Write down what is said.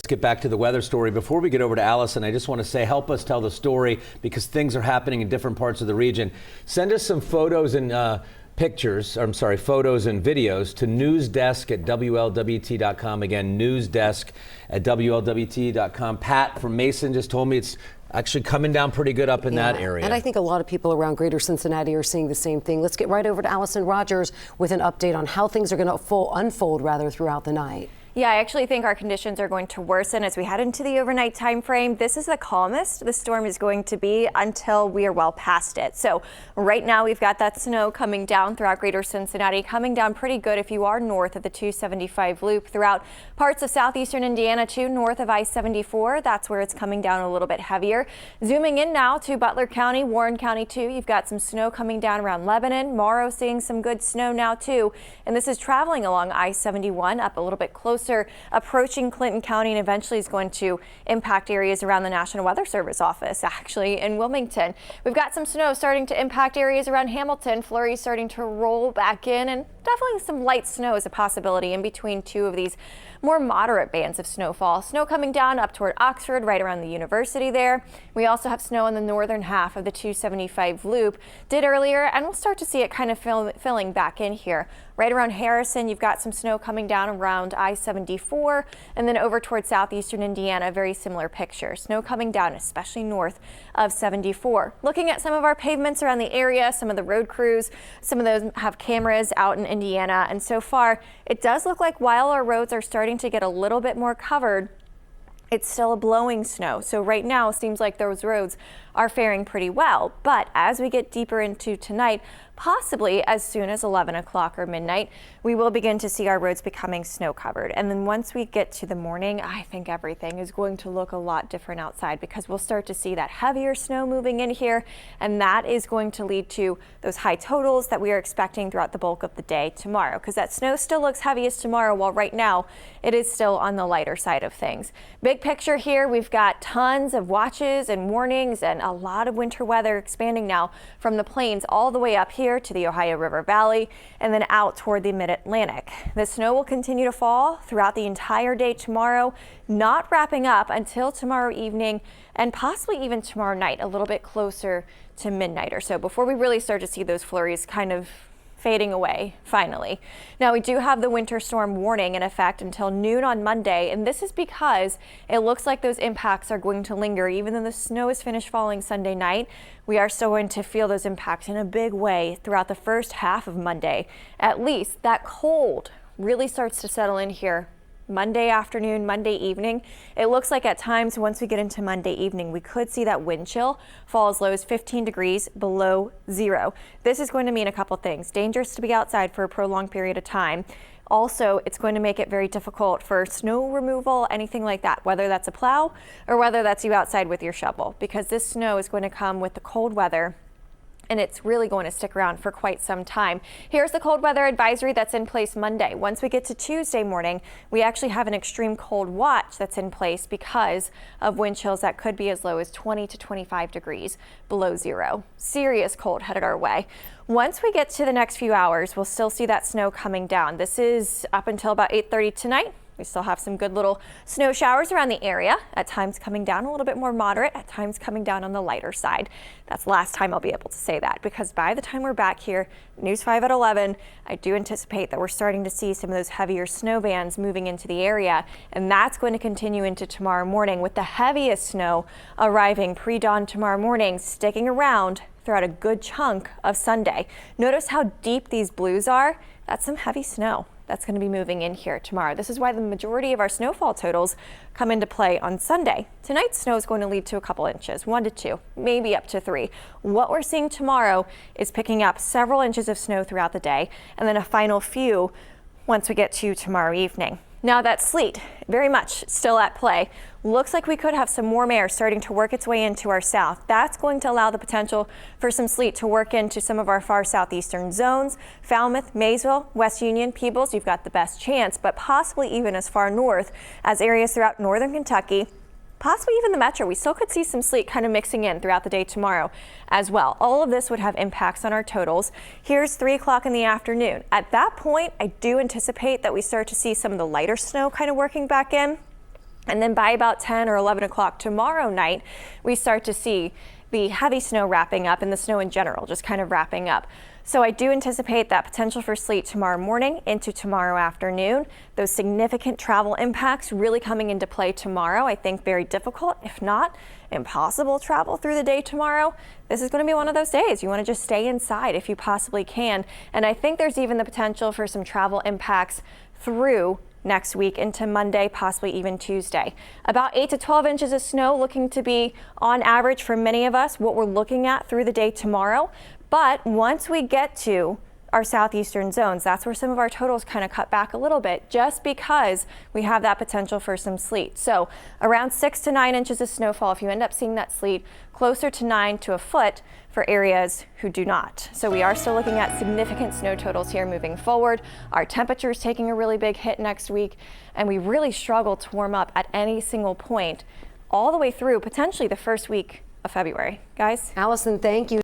Get back to the weather story. Before we get over to Allison, I just want to say, help us tell the story because things are happening in different parts of the region. Send us some photos and photos and videos to newsdesk@WLWT.com. Again, newsdesk@WLWT.com. Pat from Mason just told me it's actually coming down pretty good up in that area. And I think a lot of people around greater Cincinnati are seeing the same thing. Let's get right over to Allison Rogers with an update on how things are going to unfold throughout the night. Yeah, I actually think our conditions are going to worsen as we head into the overnight time frame. This is the calmest the storm is going to be until we are well past it. So right now we've got that snow coming down throughout greater Cincinnati, coming down pretty good if you are north of the 275 loop throughout parts of southeastern Indiana too, north of I-74. That's where it's coming down a little bit heavier. Zooming in now to Butler County, Warren County too. You've got some snow coming down around Lebanon. Morrow seeing some good snow now too. And this is traveling along I-71 up a little bit closer, approaching Clinton County, and eventually is going to impact areas around the National Weather Service office, actually in Wilmington. We've got some snow starting to impact areas around Hamilton. Flurries starting to roll back in, and definitely some light snow is a possibility in between two of these more moderate bands of snowfall. Snow coming down up toward Oxford, right around the university there. We also have snow in the northern half of the 275 loop. Did earlier, and we'll start to see it kind of filling back in here. Right around Harrison, you've got some snow coming down around I-74, and then over towards southeastern Indiana, very similar picture. Snow coming down, especially north of 74. Looking at some of our pavements around the area, some of the road crews, some of those have cameras out in Indiana, and so far it does look like while our roads are starting to get a little bit more covered, it's still a blowing snow. So right now it seems like those roads are faring pretty well. But as we get deeper into tonight, possibly as soon as 11 o'clock or midnight, we will begin to see our roads becoming snow covered. And then once we get to the morning, I think everything is going to look a lot different outside because we'll start to see that heavier snow moving in here. And that is going to lead to those high totals that we are expecting throughout the bulk of the day tomorrow, because that snow still looks heaviest tomorrow, while right now it is still on the lighter side of things. Big picture here, we've got tons of watches and warnings and a lot of winter weather expanding now from the plains all the way up here to the Ohio River Valley and then out toward the mid-Atlantic. The snow will continue to fall throughout the entire day tomorrow, not wrapping up until tomorrow evening and possibly even tomorrow night, a little bit closer to midnight or so, before we really start to see those flurries kind of fading away finally. Now we do have the winter storm warning in effect until noon on Monday, and this is because it looks like those impacts are going to linger. Even though the snow is finished falling Sunday night, we are still going to feel those impacts in a big way throughout the first half of Monday. At least that cold really starts to settle in here Monday afternoon, Monday evening. It looks like at times once we get into Monday evening, we could see that wind chill fall as low as 15 degrees below zero. This is going to mean a couple things. Dangerous to be outside for a prolonged period of time. Also, it's going to make it very difficult for snow removal, anything like that, whether that's a plow or whether that's you outside with your shovel, because this snow is going to come with the cold weather, and it's really going to stick around for quite some time. Here's the cold weather advisory that's in place Monday. Once we get to Tuesday morning, we actually have an extreme cold watch that's in place because of wind chills that could be as low as 20 to 25 degrees below zero. Serious cold headed our way. Once we get to the next few hours, we'll still see that snow coming down. This is up until about 8:30 tonight. We still have some good little snow showers around the area, at times coming down a little bit more moderate, at times coming down on the lighter side. That's the last time I'll be able to say that, because by the time we're back here, News 5 at 11, I do anticipate that we're starting to see some of those heavier snow bands moving into the area, and that's going to continue into tomorrow morning, with the heaviest snow arriving pre-dawn tomorrow morning, sticking around throughout a good chunk of Sunday. Notice how deep these blues are. That's some heavy snow that's going to be moving in here tomorrow. This is why the majority of our snowfall totals come into play on Sunday. Tonight's snow is going to lead to a couple inches, 1 to 2, maybe up to 3. What we're seeing tomorrow is picking up several inches of snow throughout the day, and then a final few once we get to tomorrow evening. Now that sleet, very much still at play. Looks like we could have some warm air starting to work its way into our south. That's going to allow the potential for some sleet to work into some of our far southeastern zones. Falmouth, Maysville, West Union, Peebles, you've got the best chance, but possibly even as far north as areas throughout northern Kentucky. Possibly even the metro. We still could see some sleet kind of mixing in throughout the day tomorrow as well. All of this would have impacts on our totals. Here's 3 o'clock in the afternoon. At that point, I do anticipate that we start to see some of the lighter snow kind of working back in. And then by about 10 or 11 o'clock tomorrow night, we start to see the heavy snow wrapping up and the snow in general just kind of wrapping up. So I do anticipate that potential for sleet tomorrow morning into tomorrow afternoon. Those significant travel impacts really coming into play tomorrow. I think very difficult, if not impossible travel through the day tomorrow. This is going to be one of those days. You want to just stay inside if you possibly can. And I think there's even the potential for some travel impacts through next week into Monday, possibly even Tuesday. About 8 to 12 inches of snow looking to be on average for many of us what we're looking at through the day tomorrow. But once we get to our southeastern zones, that's where some of our totals kind of cut back a little bit just because we have that potential for some sleet. So around 6 to 9 inches of snowfall if you end up seeing that sleet, closer to 9 to a foot for areas who do not. So we are still looking at significant snow totals here moving forward. Our temperature is taking a really big hit next week, and we really struggle to warm up at any single point all the way through potentially the first week of February. Guys? Allison, thank you.